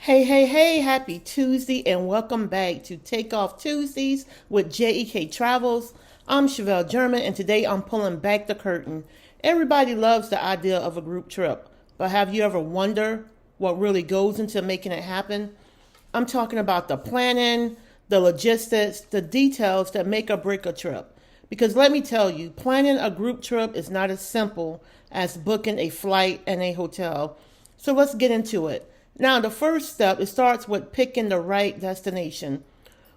Hey, happy Tuesday and welcome back to Takeoff Tuesdays with JEK Travels. I'm Chevelle German and today I'm pulling back the curtain. Everybody loves the idea of a group trip, but have you ever wondered what really goes into making it happen? I'm talking about the planning, the logistics, the details that make or break a trip. Because let me tell you, planning a group trip is not as simple as booking a flight and a hotel. So let's get into it. Now, the first step, it starts with picking the right destination,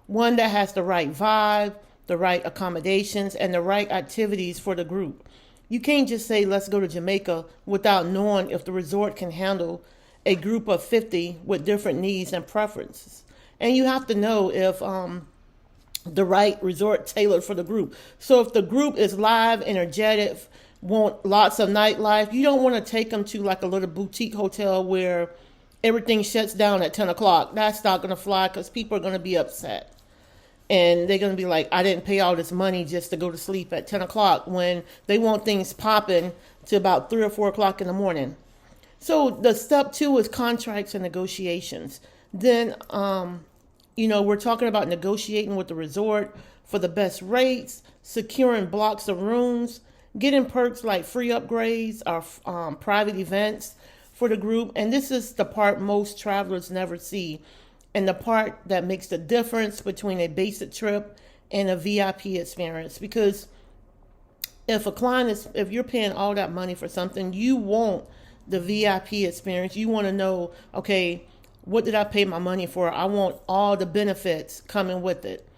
one that has the right vibe, the right accommodations, and the right activities for the group. You can't just say, let's go to Jamaica without knowing if the resort can handle a group of 50 with different needs and preferences. And you have to know if the right resort tailored for the group. So if the group is live, energetic, want lots of nightlife, you don't want to take them to like a little boutique hotel where everything shuts down at 10 o'clock. That's not going to fly because people are going to be upset. And they're going to be like, I didn't pay all this money just to go to sleep at 10 o'clock when they want things popping to about 3 or 4 o'clock in the morning. So the step 2 is contracts and negotiations. Then, we're talking about negotiating with the resort for the best rates, securing blocks of rooms, getting perks like free upgrades or private events for the group. And this is the part most travelers never see, and the part that makes the difference between a basic trip and a VIP experience. Because if you're paying all that money for something, you want the VIP experience. You want to know, okay, what did I pay my money for? I want all the benefits coming with it.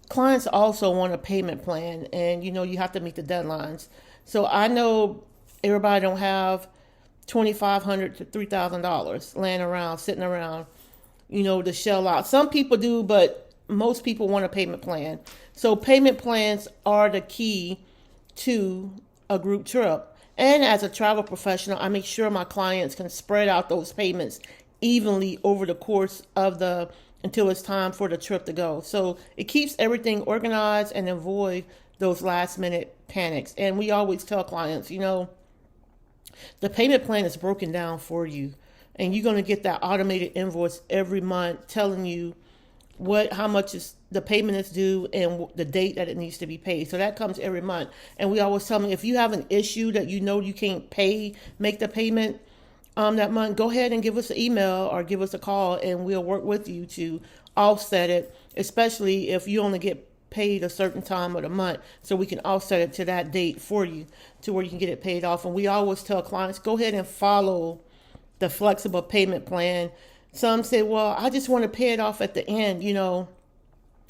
Clients also want a payment plan, and you have to meet the deadlines. So I know everybody don't have $2,500 to $3,000 laying around, sitting around, to shell out. Some people do, but most people want a payment plan. So payment plans are the key to a group trip. And as a travel professional, I make sure my clients can spread out those payments evenly over the course of until it's time for the trip to go. So it keeps everything organized and avoid those last minute panics. And we always tell clients, the payment plan is broken down for you, and you're going to get that automated invoice every month telling you how much is the payment is due and the date that it needs to be paid. So that comes every month. And we always tell them, if you have an issue that you can't make the payment that month, go ahead and give us an email or give us a call, and we'll work with you to offset it, especially if you only get paid a certain time of the month, so we can offset it to that date for you to where you can get it paid off. And we always tell clients, go ahead and follow the flexible payment plan. Some say, well, I just want to pay it off at the end,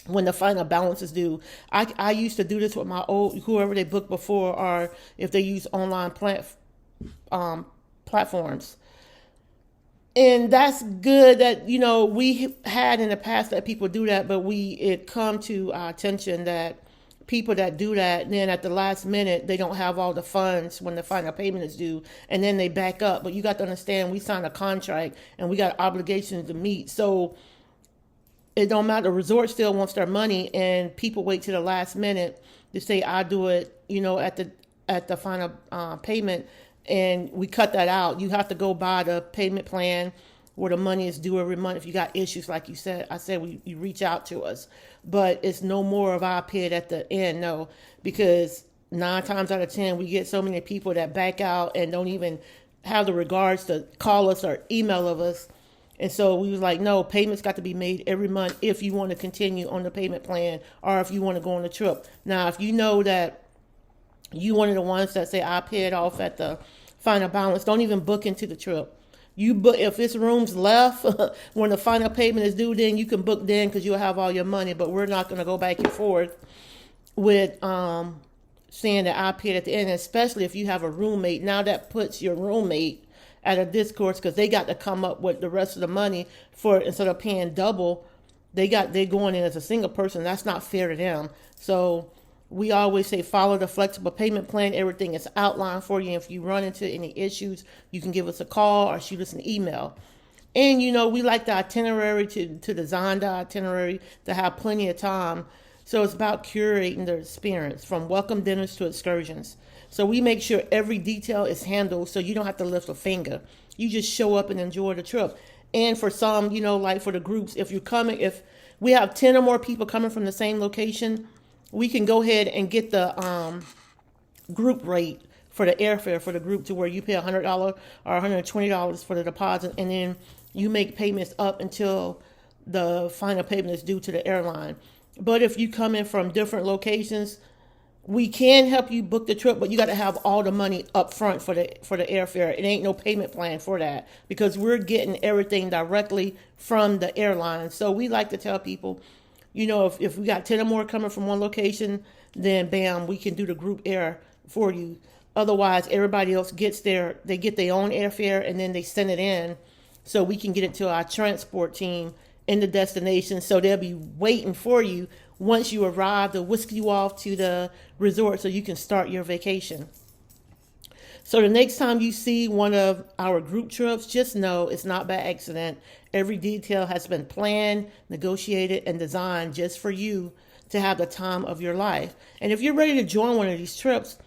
when the final balance is due. I used to do this with my whoever they booked before, or if they use online platforms. And that's good that, we had in the past that people do that, but it come to our attention that people that do that, then at the last minute, they don't have all the funds when the final payment is due, and then they back up. But you got to understand, we signed a contract and we got obligations to meet. So it don't matter. The resort still wants their money, and people wait to the last minute to say, I'll do it, at the final payment. And we cut that out. You have to go by the payment plan where the money is due every month. If you got issues, like you said, you reach out to us. But it's no more of our pay it at the end, no. Because 9 times out of 10, we get so many people that back out and don't even have the regards to call us or email of us. And so we was like, no, payments got to be made every month if you want to continue on the payment plan or if you want to go on the trip. Now, if you know that you one of the ones that say, I pay it off at the final balance, don't even book into the trip. You book if it's rooms left when the final payment is due, then you can book then because you'll have all your money. But we're not going to go back and forth with saying that I paid at the end, especially if you have a roommate. Now that puts your roommate at a discourse because they got to come up with the rest of the money for instead of paying double. They're going in as a single person. That's not fair to them. So we always say follow the flexible payment plan. Everything is outlined for you. If you run into any issues, you can give us a call or shoot us an email. And, we like the itinerary to design the itinerary to have plenty of time. So it's about curating the experience from welcome dinners to excursions. So we make sure every detail is handled so you don't have to lift a finger. You just show up and enjoy the trip. And for some, like for the groups, if we have 10 or more people coming from the same location, we can go ahead and get the group rate for the airfare for the group, to where you pay $100 or $120 for the deposit, and then you make payments up until the final payment is due to the airline. But if you come in from different locations, we can help you book the trip, but you got to have all the money up front for the airfare. It ain't no payment plan for that, because we're getting everything directly from the airline. So we like to tell people, if we got 10 or more coming from one location, then bam, we can do the group air for you. Otherwise, everybody else they get their own airfare, and then they send it in so we can get it to our transport team in the destination. So they'll be waiting for you once you arrive to whisk you off to the resort so you can start your vacation. So the next time you see one of our group trips, just know it's not by accident. Every detail has been planned, negotiated, and designed just for you to have the time of your life. And if you're ready to join one of these trips,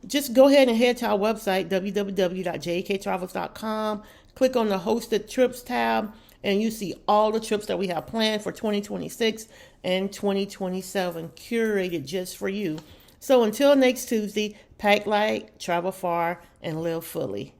just go ahead and head to our website, www.jektravels.com. Click on the Hosted Trips tab, and you see all the trips that we have planned for 2026 and 2027, curated just for you. So until next Tuesday, pack light, travel far, and live fully.